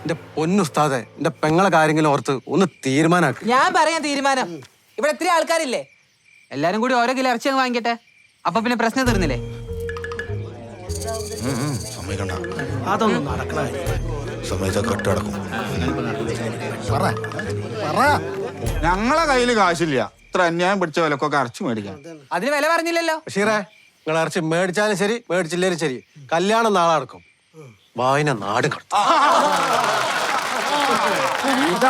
എന്റെ പൊന്നുസ്താദെ, എന്റെ പെങ്ങളെ കാര്യങ്ങളും ഓർത്ത് ഒന്ന് തീരുമാനാക്കി. ഞാൻ പറയാൻ തീരുമാനം. ഇവിടെ എത്ര ആൾക്കാരില്ലേ? എല്ലാരും കൂടി ഓരോ കിലോ ഇറച്ചി വാങ്ങിക്കട്ടെ. അപ്പൊ പിന്നെ പ്രശ്നം തീർന്നില്ലേ? അതൊന്നും നടക്കണ സമയത്ത് കെട്ടടക്കും. ഞങ്ങളെ കയ്യില് കാശില്ല. ഇത്ര അന്യായം പിടിച്ച വിലക്കൊക്കെ ഇറച്ചി മേടിക്കാം. അതിന് വില പറഞ്ഞില്ലല്ലോ. ബഷീറേ, നിങ്ങൾ ഇറച്ചി മേടിച്ചാലും ശരി മേടിച്ചില്ലേലും ശരി, കല്യാണം നാളെ നടക്കും. വായന നാട് കടത്തും.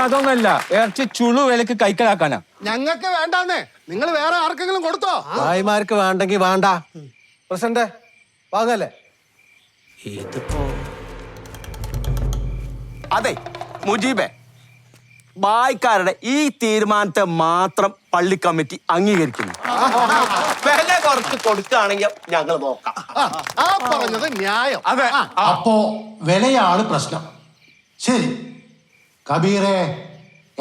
ഇതൊന്നല്ല, ഇറച്ചി ചുളു വിലക്ക് കൈക്കലാക്കാനാ. ഞങ്ങൾക്ക് വേണ്ടാന്നേ, നിങ്ങൾ വേറെ ആർക്കെങ്കിലും കൊടുത്തോ? ഭായിമാർക്ക് വേണ്ടെങ്കിൽ വേണ്ട. പ്രസിഡന്റ് വാങ്ങല്ലേ? ഇതിപ്പോ അതെ മുജീബെ, ബായ്ക്കാരുടെ ഈ തീരുമാനത്തെ മാത്രം പള്ളി കമ്മിറ്റി അംഗീകരിക്കുന്നു. വില കുറച്ച് കൊടുക്കുകയാണെങ്കിൽ ഞങ്ങൾ നോക്കാം. ആ പറഞ്ഞത് ന്യായം. അതെ. അപ്പോ വിലയാണ് പ്രശ്നം. ശരി കബീറെ,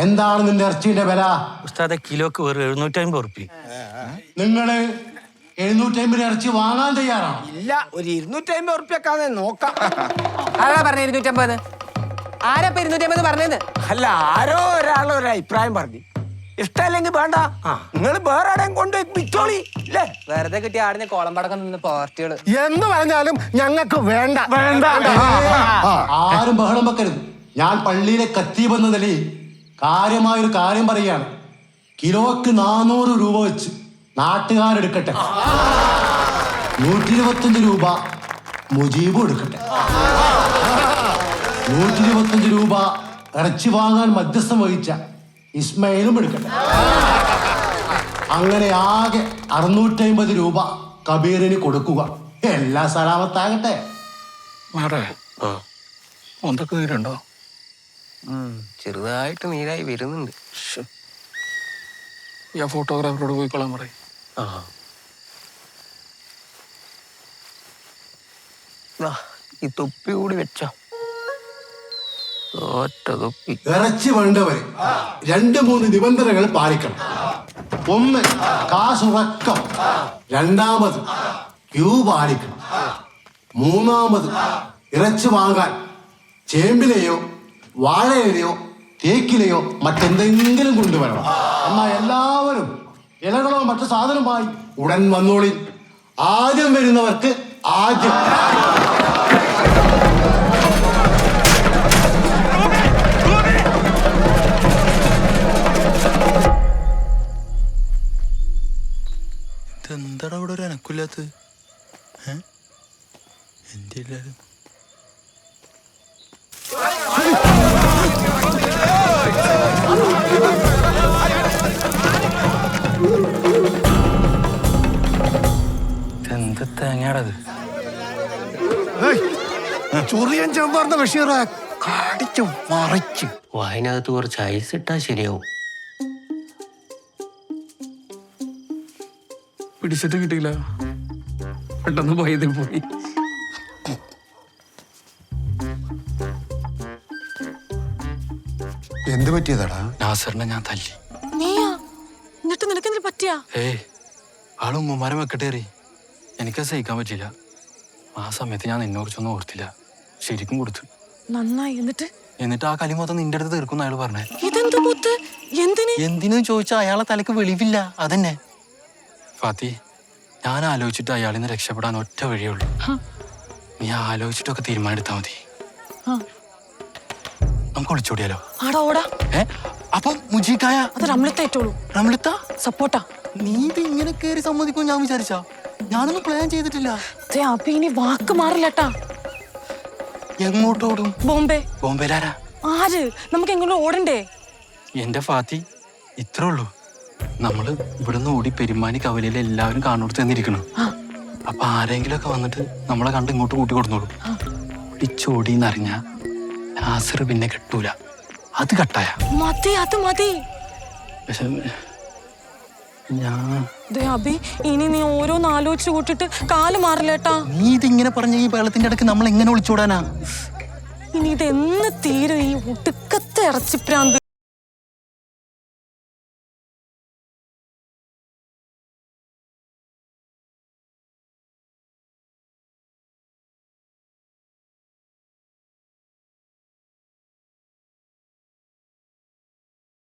എന്താണ് നിന്റെ ഇറച്ചിയുടെ വില? ഉസ്താദെ, കിലോക്ക് വെറും 750 ഉറുപ്പിക. നിങ്ങള് 750 ഇറച്ചി വാങ്ങാൻ തയ്യാറാണ്? ഇല്ല, ഒരു 250 ഉറുപ്പിയൊക്കെ നോക്കാം. ആരാ പറഞ്ഞ 250? ആരാ 250 പറഞ്ഞത്? അല്ല, ആരോ ഒരാൾ ഒരു അഭിപ്രായം പറഞ്ഞു. ഇഷ്ടമല്ലെങ്കിൽ വേണ്ട, നിങ്ങൾ വേറെ ആടെയും കൊണ്ട് വിറ്റോളി. അല്ലേ? വെറുതെ കിട്ടിയ ആടിന് കോളമ്പടക്കം നിന്ന് പാർട്ടികള് എന്ന് പറഞ്ഞാലും ഞങ്ങൾക്ക് വേണ്ട. ആരും ബഹളം വെക്കരുത്. ഞാൻ പള്ളിയിലെ ഖത്തീബ് എന്ന നിലയിൽ കാര്യമായൊരു കാര്യം പറയുകയാണ്. കിലോക്ക് 400 രൂപ വെച്ച് നാട്ടുകാരെടുക്കട്ടെ. 125 രൂപ മുജീബും എടുക്കട്ടെ. 125 രൂപ ഇറച്ചി വാങ്ങാൻ മധ്യസ്ഥം വഹിച്ച ഇസ്മയിലും എടുക്കട്ടെ. അങ്ങനെ ആകെ 650 രൂപ കബീറിന് കൊടുക്കുക. എല്ലാം സലാമത്താകട്ടെ. നീരുണ്ടോ? ചെറുതായിട്ട് നീരായി വരുന്നുണ്ട്. ഞാൻ ഫോട്ടോഗ്രാഫറോട് പോയിക്കൊള്ളാൻ പറയും. ഈ തൊപ്പി കൂടി വെച്ചോ. ഒറ്റ തൊപ്പി. ഇറച്ചി വേണ്ടവര് 2-3 നിബന്ധനകൾ പാലിക്കണം. 1, കാശുറക്കം. 2, ക്യൂ പാലിക്കണം. 3, ഇറച്ചി വാങ്ങാൻ ചേമ്പിലെയോ വാഴയിലെയോ തേക്കിലെയോ മറ്റെന്തെങ്കിലും കൊണ്ടുവരണം. എന്നാൽ എല്ലാവരും ഇലകളോ മറ്റു സാധനമായി ഉടൻ വന്നോളി. ആദ്യം വരുന്നവർക്ക് ആദ്യം. എന്താടാ ഇവിടെ ഒരു അനക്കില്ലാത്ത? എന്റെ എല്ലാരും എന്ത് തേങ്ങയാടത്? ചൊറിയൻ ചെമ്പാർന്ന ബഷീറ കടിച്ചു മറിച്ചു. വായനകത്ത് കുറച്ച് ഐസ് ഇട്ടാ ശരിയാവും. പിടിച്ചിട്ട് കിട്ടിയില്ല, പെട്ടെന്ന് പോയത് പോയി. എന്ത് പറ്റിയതാടാ? നാസറിനെ ഞാൻ തല്ലി. എന്നിട്ട് നിനക്ക് എന്തിനു പറ്റിയാ? ആള് ഉമ്മമാരെ വെക്കട്ടേറി. എനിക്കത് സഹിക്കാൻ പറ്റില്ല. ആ സമയത്ത് ഞാൻ നിന്നെ കുറിച്ചൊന്നും ഓർത്തില്ല. ശരിക്കും കൊടുത്തു. നന്നായി. എന്നിട്ട് ആ കലി മൊത്തം നിന്റെ അടുത്ത് തീർക്കുന്ന അയാൾ പറഞ്ഞേ. ഇതെന്ത് മുത്ത്? എന്തിനു ചോദിച്ചാൽ അയാളെ തലക്ക് വെളിവില്ല. അതന്നെ ഫാത്തി, ഞാൻ ആലോചിച്ചിട്ട് അയാളിൽ നിന്ന് രക്ഷപ്പെടാൻ ഒറ്റ വഴിയുള്ളൂ. നീ ആലോചിച്ചിട്ടൊക്കെ തീരുമാനം എടുത്താ മതി. നമുക്ക് ഒളിച്ചോടിയാലോ? അപ്പൊ മുജീക്കായ അത് റംലത്തേറ്റോളൂ. റംലത്ത സപ്പോർട്ടാ. നീ ഇത് ഇങ്ങനെ കയറി സമ്മതിക്കും ഞാൻ വിചാരിച്ചാ? ഞാനൊന്നും പ്ലാൻ ചെയ്തിട്ടില്ല. അപ്പൊ ഇനി വാക്ക് മാറില്ലട്ടാ. എങ്ങോട്ടോടും? ബോംബെ. ബോംബെയിലാരാ? ആര്? നമുക്ക് എങ്ങോട്ടും ഓടണ്ടേ? എന്റെ ഫാത്തി, ഇത്രേ ഉള്ളൂ. നമ്മള് ഇവിടുന്ന് ഓടി പെരുമാനി കവലയിൽ എല്ലാവരും കാണോടുത്ത് തന്നിരിക്കണം. അപ്പൊ ആരെങ്കിലും ഒക്കെ വന്നിട്ട് നമ്മളെ കണ്ട് ഇങ്ങോട്ട് കൂട്ടി കൊടുന്നോളൂ. ഓടിച്ചോടിന്നറിഞ്ഞ നാസർ പിന്നെ കെട്ടൂല. അത് കട്ടായ മതി. അത് മതി. പക്ഷെ ഞാൻ അബി, ഇനി നീ ഓരോന്ന് ആലോചിച്ച് കൂട്ടിട്ട് കാല് മാറില്ലേട്ടാ. നീ ഇതിങ്ങനെ പറഞ്ഞ ഈ വെള്ളത്തിന്റെ ഇടയ്ക്ക് നമ്മൾ എങ്ങനെ ഒളിച്ചോടാനാ? ഇനി ഇതെന്ന് തീരും ഈ ഒടുക്കത്തെ ഇറച്ചിപ്രാന്ത്.